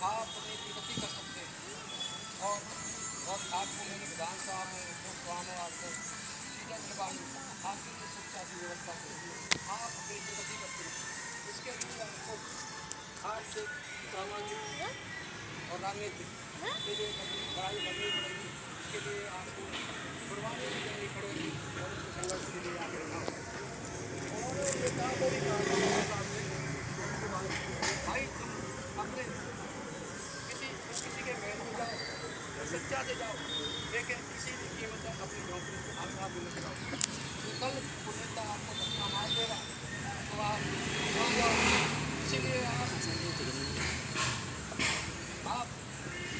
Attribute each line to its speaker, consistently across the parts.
Speaker 1: आप अपनी प्रगति कर सकते हैं और आपको मैंने विधानसभा में लोकसभा आपको सीटें दिलवाई, आपके लिए शिक्षा की व्यवस्था की, आप अपनी प्रगति करते हैं। इसके लिए आपको आर्थिक, सामाजिक और राजनीतिक के लिए लड़ाई करनी पड़ेगी। इसके लिए आपको कुर्बानी भी देनी पड़ेगी और उसके संघर्ष के लिए आगे रहना होगा। उन्होंने ये कहा को भी कहा भाई तुम अपने किसी के महल में जाओ, सच्चा से जाओ, लेकिन किसी भी कीमत पर अपनी नौकरी को आगे मत जाओ। तो कल वो नेता आपको धक्का मार देगा तो आप इसीलिए आप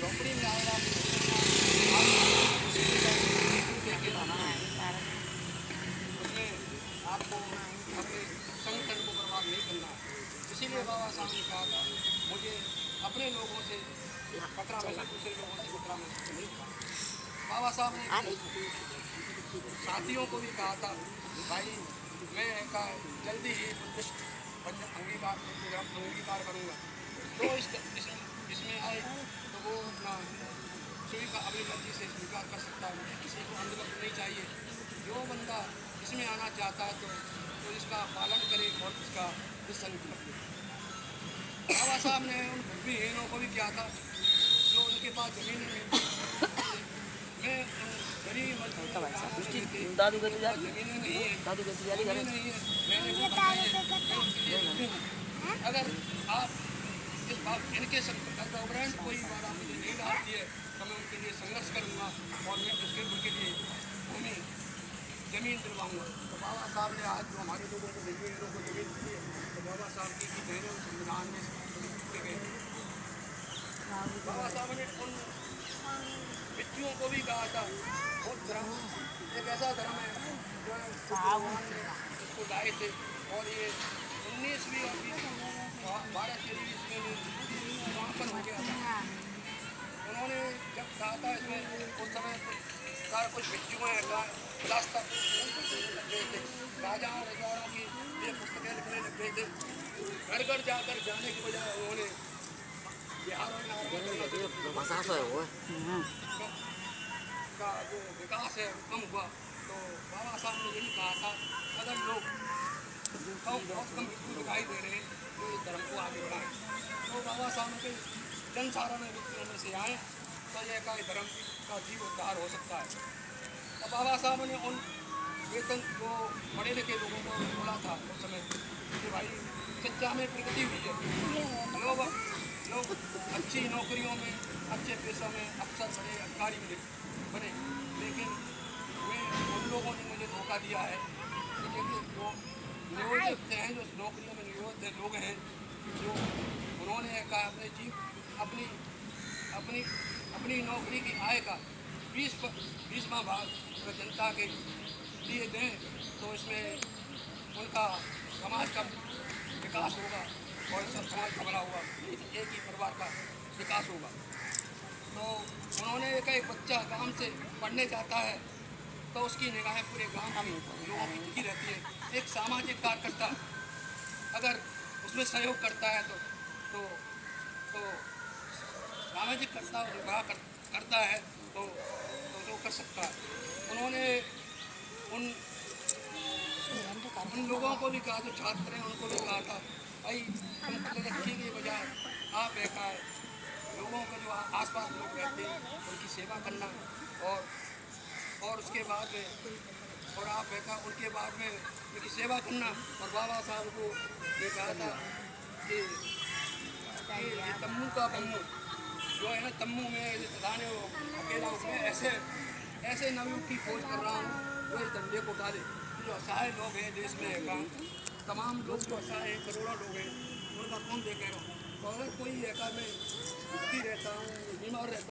Speaker 1: नौकरी में आएगा उसमें आपको अपने संगठन को बर्बाद नहीं करना है। इसीलिए बाबा साहब ने कहा था मुझे अपने लोगों से खतरा महसूस, दूसरे लोगों से खतरा महसूस नहीं था। बाबा साहब ने साथियों को भी कहा था भाई मैं जल्दी ही बुद्धिस्ट अंगीकार करूँगा। तो इसमें आए तो वो अपना अपनी मर्जी से स्वीकार कर सकता है। मुझे किसी को अंधविश्वास नहीं चाहिए। जो बंदा इसमें आना चाहता है तो इसका पालन करे और इसका संकल्प ले। बाबा साहब ने उन भूमिहीनों को भी किया था जो उनके पास जमीन नहीं। मैं गरीब दादू जमीन नहीं है, अगर आप इस बात इनके गवर्नमेंट कोई बात मुझे नहीं डालती है तो मैं उनके लिए संघर्ष करूँगा और मैं उनके लिए भूमि जमीन दिलवाऊँगा। तो बाबा साहब ने आज जो हमारे लोगों को जमीन दी है तो बाबा साहब की बहनों संविधान में पूरे गए। बाबा साहब ने उन बिच्चुओं को भी कहा था बहुत धर्म एक ऐसा धर्म है जो भगवान ने उसको लाए थे और ये 19वीं और 12 के ईस्वी में समापन हो गया था। उन्होंने जब कहा था इसमें उस समय कुछ बिच्चुओं रास्ता राजा रजवाड़ों की ये पुस्तकें लिखने लग गए थे। घर घर जाकर जाने की बजाय उन्होंने बिहार का जो विकास है कम हुआ। तो बाबा साहब ने यही कहा था अगर लोग बहुत कम व्यक्ति दिखाई दे रहे हैं तो इस धर्म को आगे बढ़ाएं। तो बाबा साहब के जनसाधारण व्यक्तियों में से आए तो यह का धर्म का जीवोद्धार हो सकता है। तो बाबा साहब ने उन वेतन को पढ़े लिखे लोगों को बोला था उस समय कि भाई शिक्षा में प्रगति हुई है, लोग अच्छी नौकरियों में अच्छे पेशों में अफसर बने अधिकारी बने, लेकिन उन लोगों ने मुझे धोखा दिया है। जो नियोजित हैं जो नौकरियों में नियोजित लोग हैं जो उन्होंने कहा अपनी नौकरी की आय का 20वां भाग अगर जनता के लिए दें तो इसमें उनका समाज का विकास होगा और सब समाज का भला होगा, एक ही परिवार का विकास होगा। तो उन्होंने एक बच्चा गांव से पढ़ने जाता है तो उसकी निगाहें पूरे गांव के लोगों की टिकी रहती है। एक सामाजिक कार्यकर्ता अगर उसमें सहयोग करता है तो सामाजिक करता है तो जो कर सकता है। उन्होंने उन लोगों को भी कहा, जो छात्र हैं उनको भी कहा था भाई तुम तरक्की के बजाय आप लोगों को जो आसपास लोग रहते हैं उनकी सेवा करना और उसके बाद में और आप उनके बाद में उनकी सेवा करना। और बाबा साहब को ये कहा था कि तम्बू का बम्बू जो है ना, तम्बू में दाने अकेला उसमें ऐसे नवयुग की खोज कर रहा हूँ जो इस धंधे को डाले। जो असहाय लोग हैं देश में तमाम लोग जो असहाय हैं, करोड़ों लोग हैं, उनका कौन देखेगा। तो अगर कोई मैं दुखी रहता हूँ, बीमार रहता हूँ